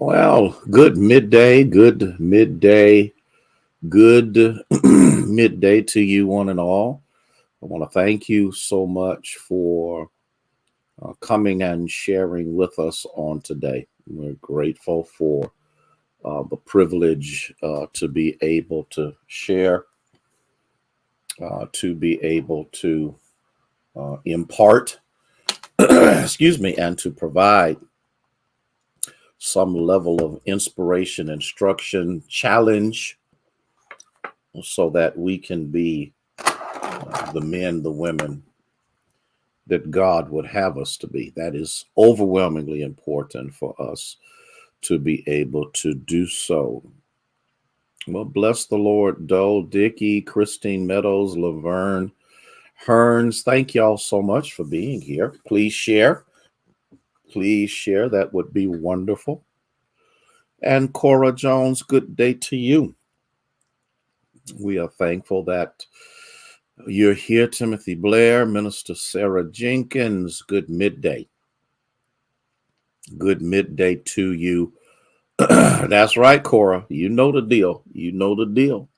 Well, good midday to you, one and all. I want to thank you so much for coming and sharing with us on today. We're grateful for the privilege to be able to share, to be able to impart, excuse me, and to provide some level of inspiration, instruction, challenge, so that we can be the men, the women that God would have us to be. That is overwhelmingly important for us to be able to do so. Well, bless the Lord, Dole, Dickey, Christine Meadows, Laverne, Hearns. Thank y'all so much for being here. Please share. Please share. That would be wonderful. And Cora Jones, good day to you. We are thankful that you're here, Timothy Blair, Minister Sarah Jenkins. Good midday. Good midday to you. That's right, Cora. You know the deal. You know the deal.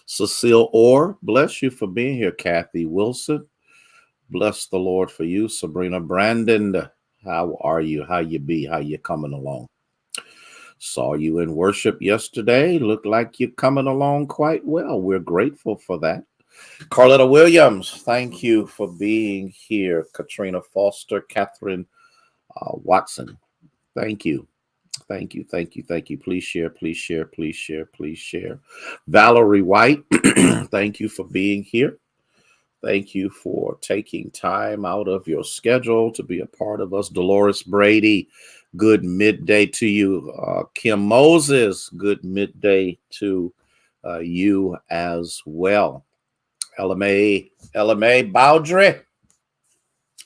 Cecile Orr, bless you for being here. Kathy Wilson, bless the Lord for you. Sabrina Brandon, how are you? How you be? How you coming along? Saw you in worship yesterday. Look like you're coming along quite well. We're grateful for that. Carletta Williams, thank you for being here. Katrina Foster, Catherine Watson, thank you. Thank you, thank you, thank you. Please share, please share, please share, please share. Valerie White, thank you for being here. Thank you for taking time out of your schedule to be a part of us. Dolores Brady, good midday to you. Kim Moses, good midday to you as well. LMA Bowdry,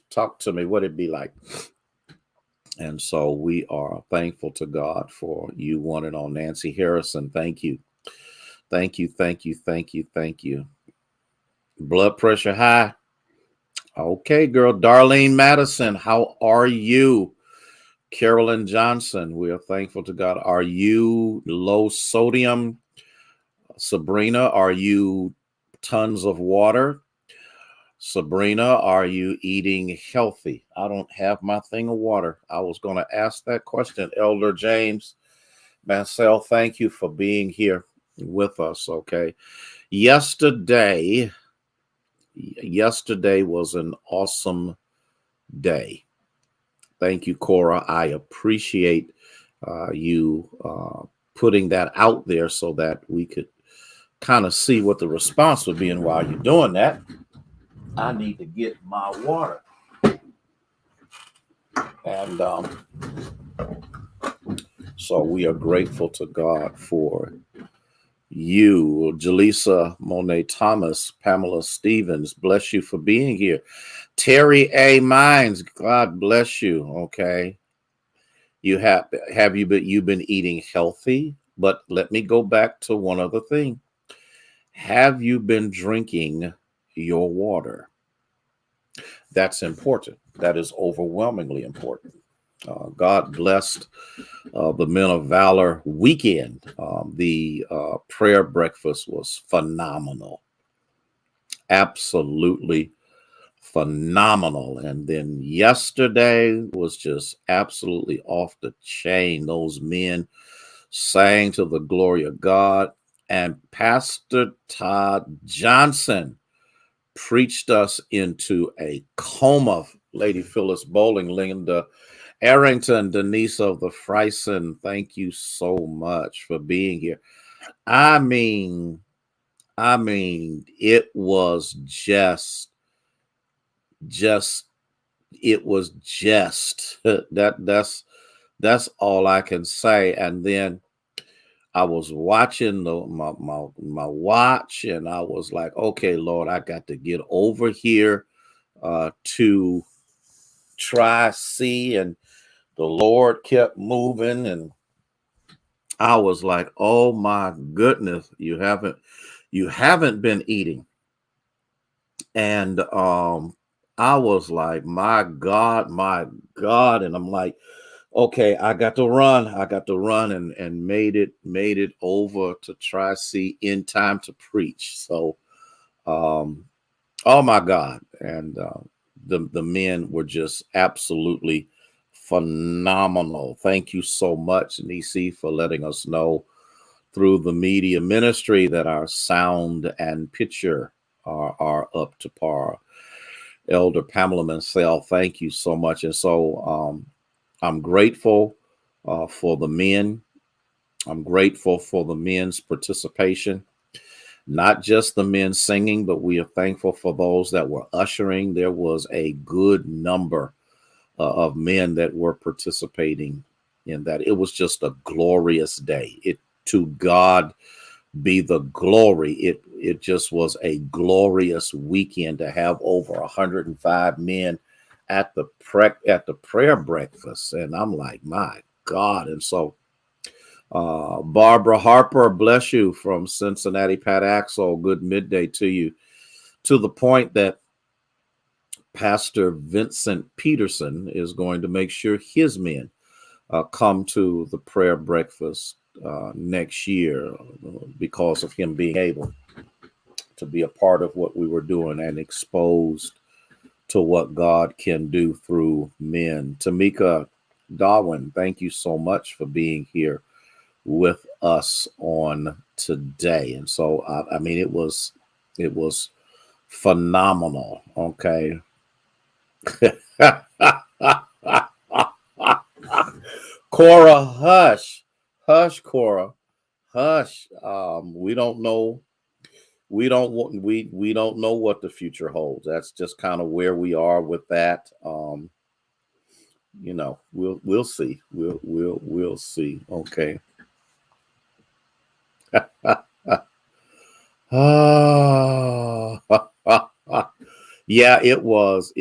talk to me. What it'd be like? And so we are thankful to God for you, one and all. Nancy Harrison, thank you. Thank you, thank you, thank you, thank you. Blood pressure high. Okay, girl. Darlene Madison, how are you? Carolyn Johnson, we are thankful to God. Are you low sodium? Sabrina, are you tons of water? Sabrina, are you eating healthy? I don't have my thing of water. I was going to ask that question. Elder James Mansell, thank you for being here with us. Okay. Yesterday was an awesome day. Thank you, Cora. I appreciate you putting that out there so that we could kind of see what the response would be. And while you're doing that, I need to get my water. And so we are grateful to God for you. Jaleesa Monet Thomas, Pamela Stevens, bless you for being here. Terry A. Mines, God bless you. Okay. You've been eating healthy? But let me go back to one other thing. Have you been drinking your water? That's important. That is overwhelmingly important. God blessed the Men of Valor weekend. The prayer breakfast was phenomenal. Absolutely phenomenal. And then yesterday was just absolutely off the chain. Those men sang to the glory of God. And Pastor Todd Johnson preached us into a coma. Lady Phyllis Bowling, Linda Arrington, Denise of the Frison, thank you so much for being here. I mean, it was just it was just that's all I can say. And then I was watching my watch, and I was like, okay, Lord, I got to get over here to try see. And the Lord kept moving, and I was like, oh my goodness, you haven't been eating. And I was like, my God, and I'm like, Okay, I got to run. I got to run and made it over to Tri-C in time to preach. So, um, oh my God. And the men were just absolutely phenomenal. Thank you so much, Nisi, for letting us know through the media ministry that our sound and picture are up to par. Elder Pamela Mansell, thank you so much. And so I'm grateful for the men. I'm grateful for the men's participation, not just the men singing, but we are thankful for those that were ushering. There was a good number of men that were participating in that. It was just a glorious day. It to God be the glory. It just was a glorious weekend to have over 105 men at the prayer breakfast, and I'm like, my God. And so Barbara Harper, bless you, from Cincinnati. Pat Axel, good midday to you. To the point that Pastor Vincent Peterson is going to make sure his men come to the prayer breakfast next year because of him being able to be a part of what we were doing and exposed to what God can do through men. Tamika Darwin, thank you so much for being here with us on today. And so, I mean, it was phenomenal. Okay. Cora, hush, hush, Cora, hush. We don't know. We don't know what the future holds. That's just kind of where we are with that. We'll see. We'll see. Okay. Yeah, it was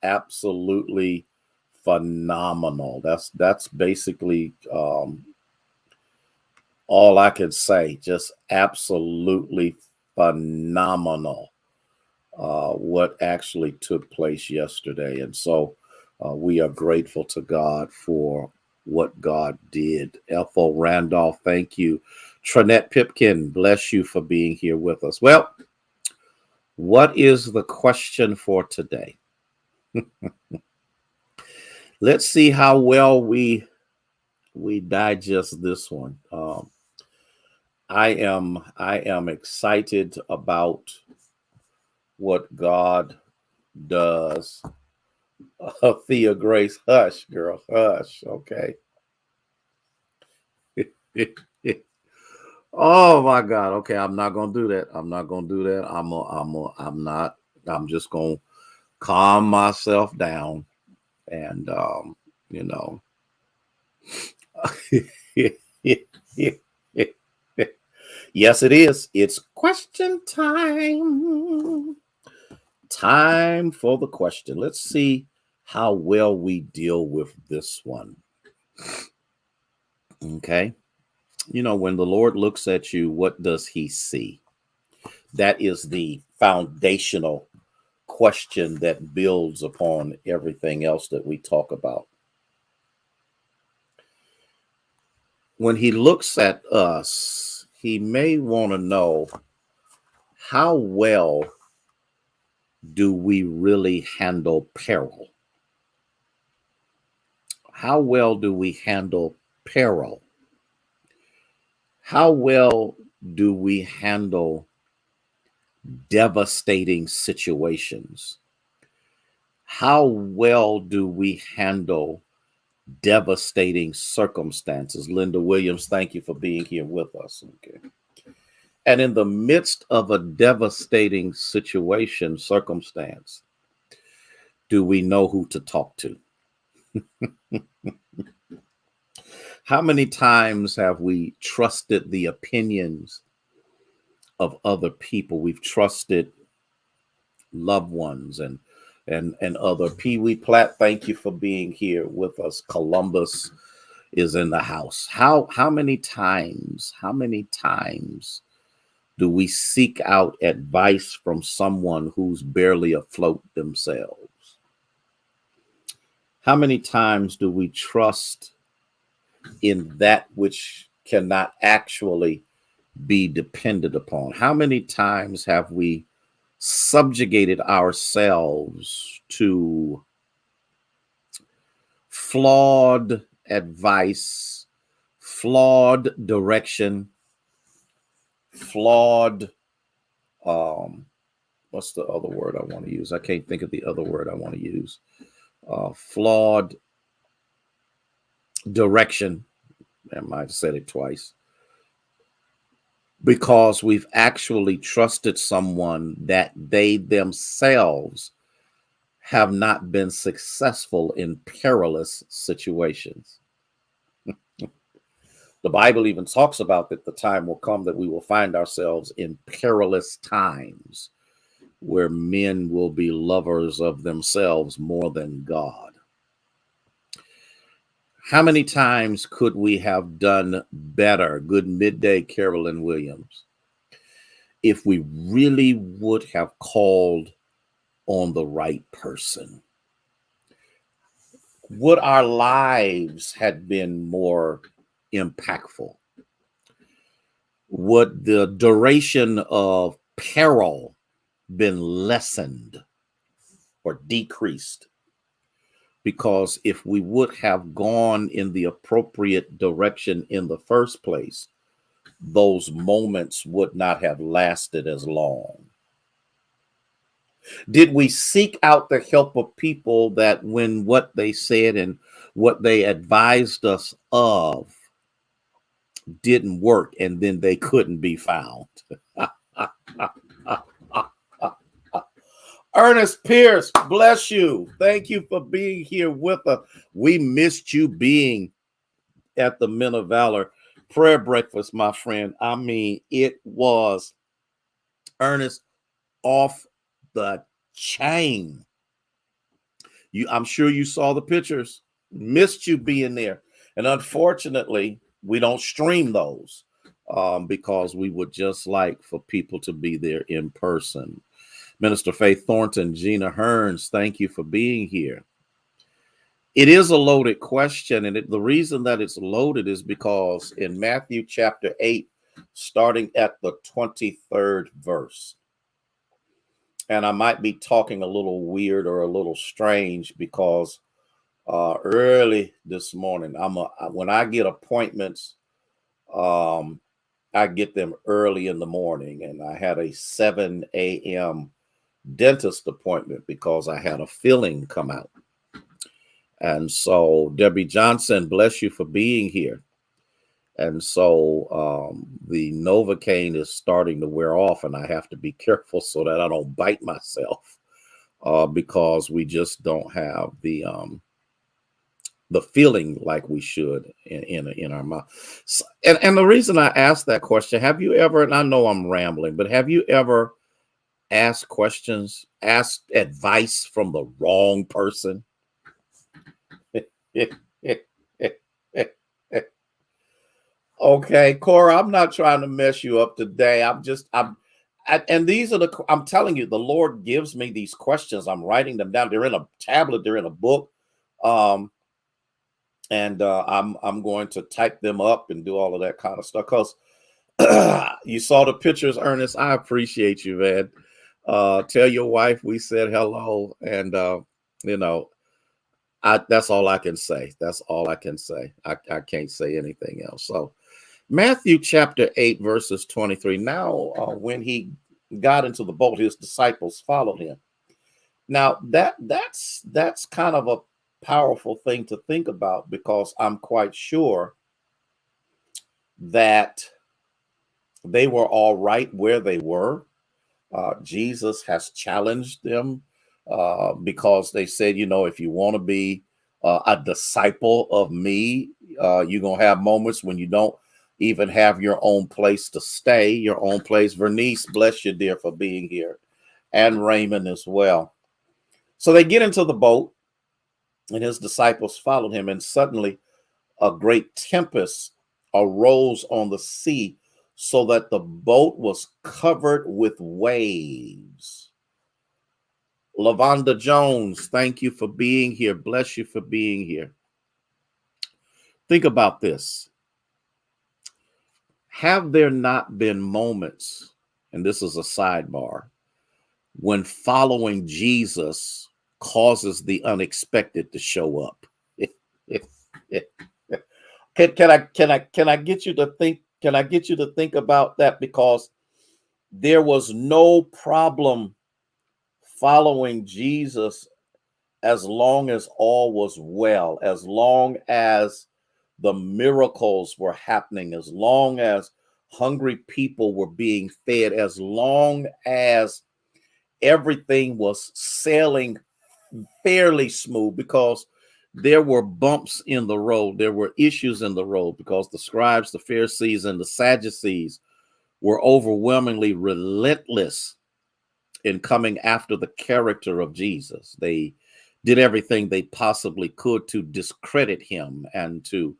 absolutely phenomenal. That's basically all I could say. Just absolutely phenomenal. What actually took place yesterday. And so we are grateful to God for what God did. Ethel Randolph, thank you. Trinette Pipkin, bless you for being here with us. Well, what is the question for today? Let's see how well we digest this one. I am excited about what God does. Thea Grace, hush, girl, hush. Okay. Oh my God. Okay, I'm not gonna do that. I'm not gonna do that. I'm not. I'm just gonna calm myself down, and you know. Yes, it is. It's question time. Time for the question. Let's see how well we deal with this one. Okay. When the Lord looks at you, what does he see? That is the foundational question that builds upon everything else that we talk about. When he looks at us, he may want to know, how well do we really handle peril? How well do we handle peril? How well do we handle devastating situations? How well do we handle devastating circumstances? Linda Williams, thank you for being here with us. Okay. And in the midst of a devastating circumstance, do we know who to talk to? How many times have we trusted the opinions of other people? We've trusted loved ones and other. Pee Wee Platt, thank you for being here with us. Columbus is in the house. How many times do we seek out advice from someone who's barely afloat themselves? How many times do we trust in that which cannot actually be depended upon? How many times have we subjugated ourselves to flawed advice, flawed direction, flawed, what's the other word I want to use? I can't think of the other word I want to use. Flawed direction. I might have said it twice. Because we've actually trusted someone that they themselves have not been successful in perilous situations. The Bible even talks about that the time will come that we will find ourselves in perilous times where men will be lovers of themselves more than God. How many times could we have done better? Good midday, Carolyn Williams. If we really would have called on the right person, would our lives had been more impactful? Would the duration of peril been lessened or decreased? Because if we would have gone in the appropriate direction in the first place, those moments would not have lasted as long. Did we seek out the help of people that when what they said and what they advised us of didn't work and then they couldn't be found? Ernest Pierce, bless you. Thank you for being here with us. We missed you being at the Men of Valor prayer breakfast, my friend. I mean, it was, Ernest, off the chain. I'm sure you saw the pictures. Missed you being there. And unfortunately, we don't stream those because we would just like for people to be there in person. Minister Faith Thornton, Gina Hearns, thank you for being here. It is a loaded question, and the reason that it's loaded is because in Matthew chapter 8, starting at the 23rd verse, and I might be talking a little weird or a little strange because early this morning, when I get appointments, I get them early in the morning, and I had a 7 a.m. dentist appointment because I had a filling come out. And so Debbie Johnson, bless you for being here. And so the Novocaine is starting to wear off, and I have to be careful so that I don't bite myself because we just don't have the feeling like we should in our mouth. So, and the reason I asked that question, have you ever, and I know I'm rambling, but have you ever asked questions, asked advice from the wrong person? Okay, Cora, I'm not trying to mess you up today. And these are I'm telling you, the Lord gives me these questions. I'm writing them down. They're in a tablet, they're in a book. And I'm going to type them up and do all of that kind of stuff. Because you saw the pictures, Ernest. I appreciate you, man. Tell your wife we said hello. And, that's all I can say. That's all I can say. I can't say anything else. So Matthew chapter 8, verses 23. Now, when he got into the boat, his disciples followed him. Now, that's kind of a powerful thing to think about, because I'm quite sure that they were all right where they were. Jesus has challenged them because they said, if you want to be a disciple of me, you're going to have moments when you don't even have your own place to stay, your own place. Vernice, bless you, dear, for being here, and Raymond as well. So they get into the boat, and his disciples followed him, and suddenly a great tempest arose on the sea, so that the boat was covered with waves. Lavonda Jones, thank you for being here. Bless you for being here. Think about this. Have there not been moments, and this is a sidebar, when following Jesus causes the unexpected to show up? Can I get you to think? Can I get you to think about that? Because there was no problem following Jesus as long as all was well, as long as the miracles were happening, as long as hungry people were being fed, as long as everything was sailing fairly smooth, because there were bumps in the road. There were issues in the road because the scribes, the Pharisees, and the Sadducees were overwhelmingly relentless in coming after the character of Jesus. They did everything they possibly could to discredit him and to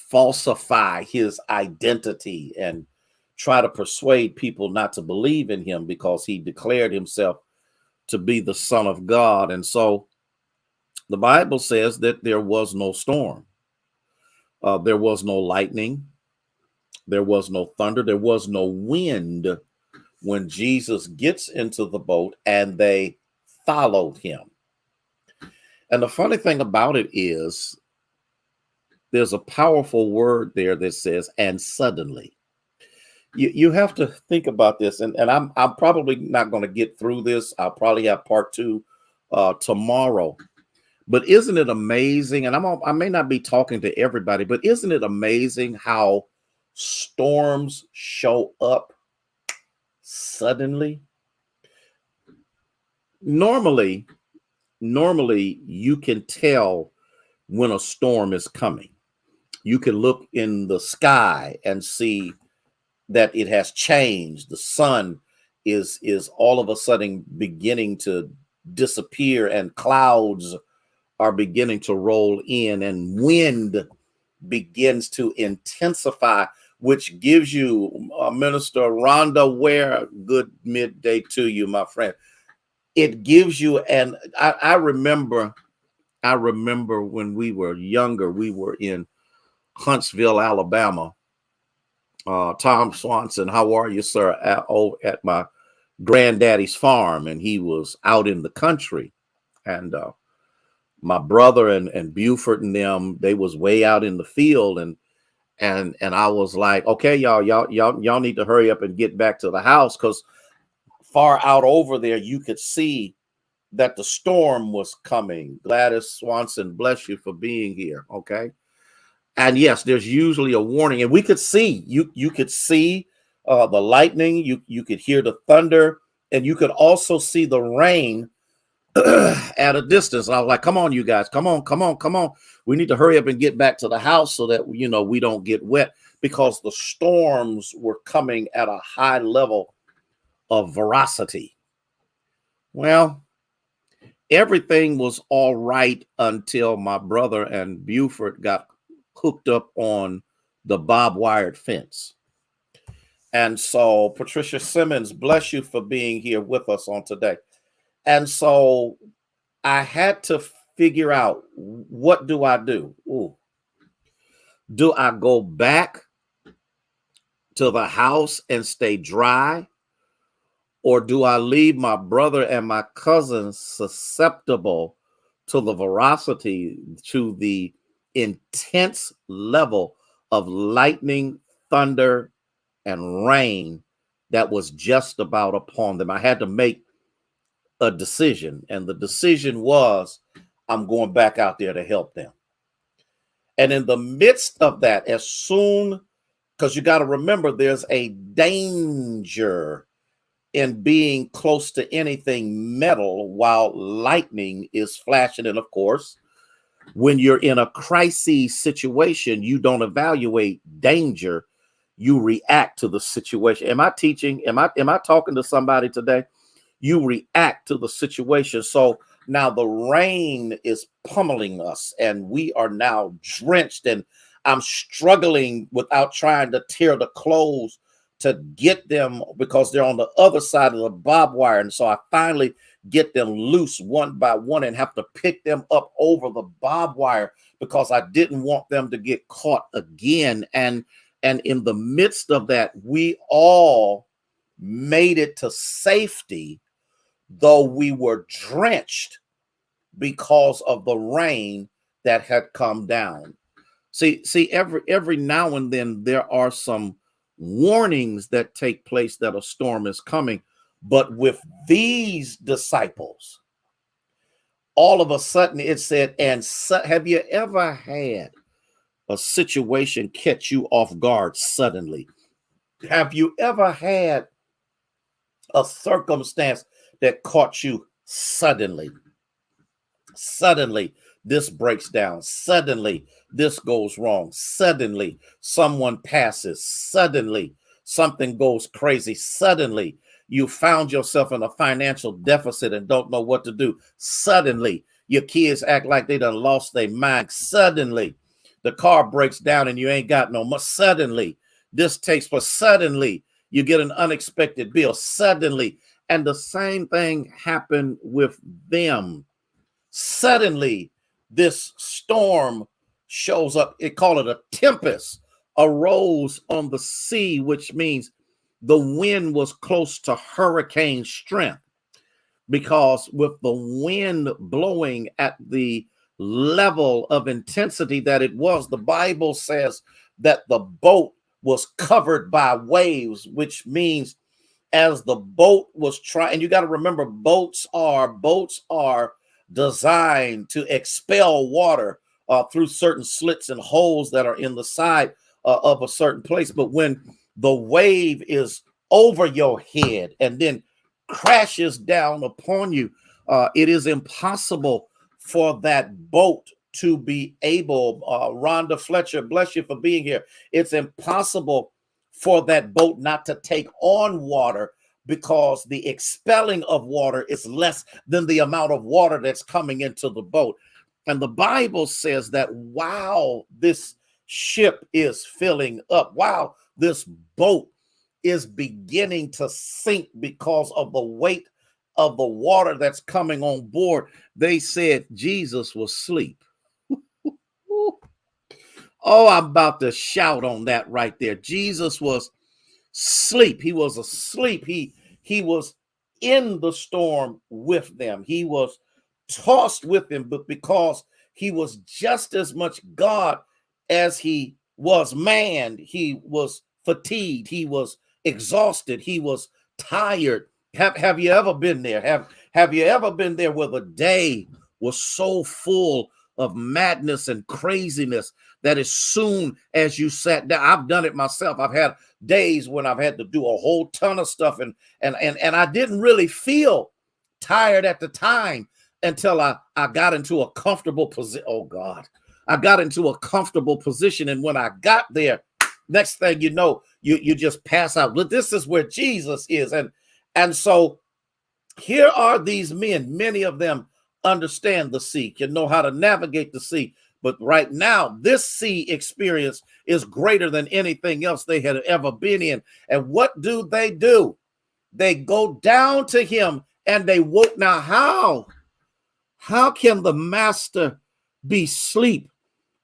falsify his identity and try to persuade people not to believe in him because he declared himself to be the Son of God. And so the Bible says that there was no storm. There was no lightning. There was no thunder. There was no wind when Jesus gets into the boat and they followed him. And the funny thing about it is there's a powerful word there that says, and suddenly. You have to think about this, and I'm probably not going to get through this. I'll probably have part two tomorrow. But isn't it amazing? And I may not be talking to everybody, but isn't it amazing how storms show up suddenly? Normally you can tell when a storm is coming. You can look in the sky and see that it has changed. The sun is all of a sudden beginning to disappear, and clouds are beginning to roll in, and wind begins to intensify, which gives you, Minister Rhonda Ware, good midday to you, my friend. It gives you, and I remember when we were younger, we were in Huntsville, Alabama. Tom Swanson, how are you, sir? At my granddaddy's farm, and he was out in the country, and my brother and Buford and them, they was way out in the field, and I was like, okay, y'all need to hurry up and get back to the house, because far out over there you could see that the storm was coming. Gladys Swanson, bless you for being here. Okay. And yes, there's usually a warning, and we could see, you could see the lightning, you could hear the thunder, and you could also see the rain at a distance. And I was like, come on, you guys, come on. We need to hurry up and get back to the house so that, we don't get wet, because the storms were coming at a high level of veracity. Well, everything was all right until my brother and Buford got hooked up on the barbed wired fence. And so, Patricia Simmons, bless you for being here with us on today. And so I had to figure out, what do I do? Ooh. Do I go back to the house and stay dry? Or do I leave my brother and my cousins susceptible to the veracity, to the intense level of lightning, thunder, and rain that was just about upon them? I had to make a decision, and the decision was, I'm going back out there to help them. And in the midst of that, as soon, because you got to remember, there's a danger in being close to anything metal while lightning is flashing. And of course, when you're in a crisis situation, you don't evaluate danger, you react to the situation. Am I teaching? Am I talking to somebody today? You react to the situation. So now the rain is pummeling us, and we are now drenched, and I'm struggling without trying to tear the clothes to get them because they're on the other side of the barbed wire. And so I finally get them loose one by one and have to pick them up over the barbed wire because I didn't want them to get caught again. And in the midst of that, we all made it to safety, though we were drenched because of the rain that had come down. See, every now and then there are some warnings that take place that a storm is coming. But with these disciples, all of a sudden it said, and have you ever had a situation catch you off guard suddenly? Have you ever had a circumstance that caught you suddenly? Suddenly, this breaks down. Suddenly, this goes wrong. Suddenly, someone passes. Suddenly, something goes crazy. Suddenly, you found yourself in a financial deficit and don't know what to do. Suddenly, your kids act like they done lost their mind. Suddenly, the car breaks down and you ain't got no money. Suddenly, this takes place. Suddenly, you get an unexpected bill. Suddenly, and the same thing happened with them. Suddenly, this storm shows up. It called it a tempest, arose on the sea, which means the wind was close to hurricane strength, because with the wind blowing at the level of intensity that it was, the Bible says that the boat was covered by waves, which means as the boat was trying, and you got to remember, boats are designed to expel water through certain slits and holes that are in the side of a certain place. But when the wave is over your head and then crashes down upon you, it is impossible for that boat to be able, Rhonda Fletcher, bless you for being here. It's impossible for that boat not to take on water, because the expelling of water is less than the amount of water that's coming into the boat. And the Bible says that while this ship is filling up, while this boat is beginning to sink because of the weight of the water that's coming on board, they said Jesus was asleep. Oh, I'm about to shout on that right there. Jesus was asleep. He was asleep. He was in the storm with them. He was tossed with them, but because he was just as much God as he was man, he was fatigued. He was exhausted. He was tired. Have you ever been there? Have you ever been there where the day was so full of madness and craziness that as soon as you sat down, I've done it myself. I've had days when I've had to do a whole ton of stuff, and I didn't really feel tired at the time until I got into a comfortable position. Oh God, I got into a comfortable position, and when I got there, next thing you know, you just pass out. But this is where Jesus is, and so here are these men. Many of them understand the sea, can know how to navigate the sea. But right now, this sea experience is greater than anything else they had ever been in. And what do? They go down to him and they woke. Now, how can the master be asleep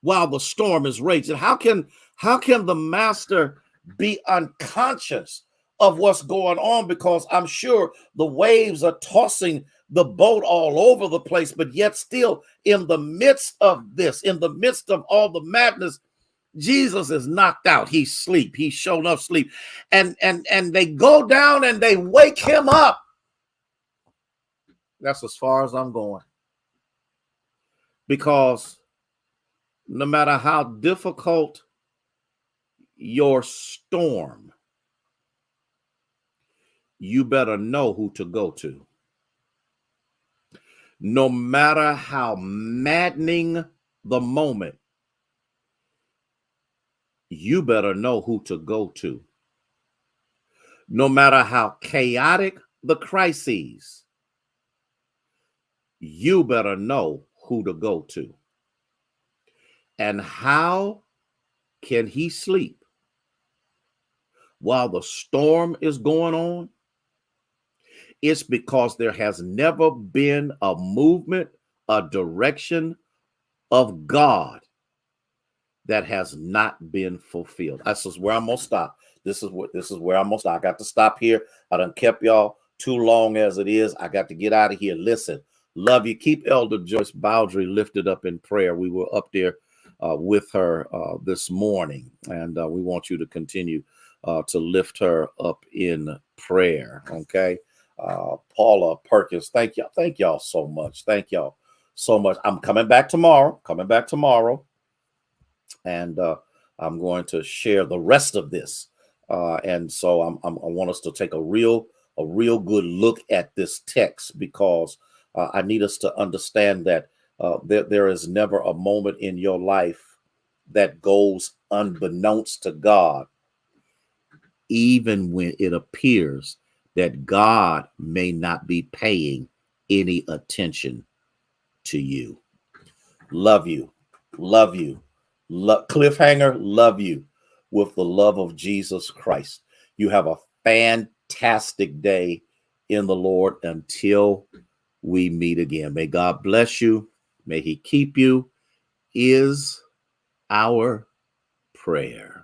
while the storm is raging? How can the master be unconscious of what's going on? Because I'm sure the waves are tossing the boat all over the place, but yet still in the midst of this, in the midst of all the madness, Jesus is knocked out. He's asleep. He's shown up sleep. And they go down and they wake him up. That's as far as I'm going. Because no matter how difficult your storm, you better know who to go to. No matter how maddening the moment, you better know who to go to. No matter how chaotic the crises, you better know who to go to. And how can he sleep while the storm is going on, it's because there has never been a movement, a direction of God that has not been fulfilled. This is where I'm gonna stop. This is where I'm gonna stop. I got to stop here. I done kept y'all too long as it is. I got to get out of here. Listen, love you. Keep Elder Joyce Bowdry lifted up in prayer. We were up there with her this morning, and we want you to continue to lift her up in prayer. Okay, Paula Perkins, thank y'all so much. Thank y'all so much. I'm coming back tomorrow. And I'm going to share the rest of this. And so I want us to take a real good look at this text, because I need us to understand that there is never a moment in your life that goes unbeknownst to God, even when it appears that God may not be paying any attention to you. Love you. Love you. Cliffhanger, love you with the love of Jesus Christ. You have a fantastic day in the Lord until we meet again. May God bless you. May he keep you, is our prayer.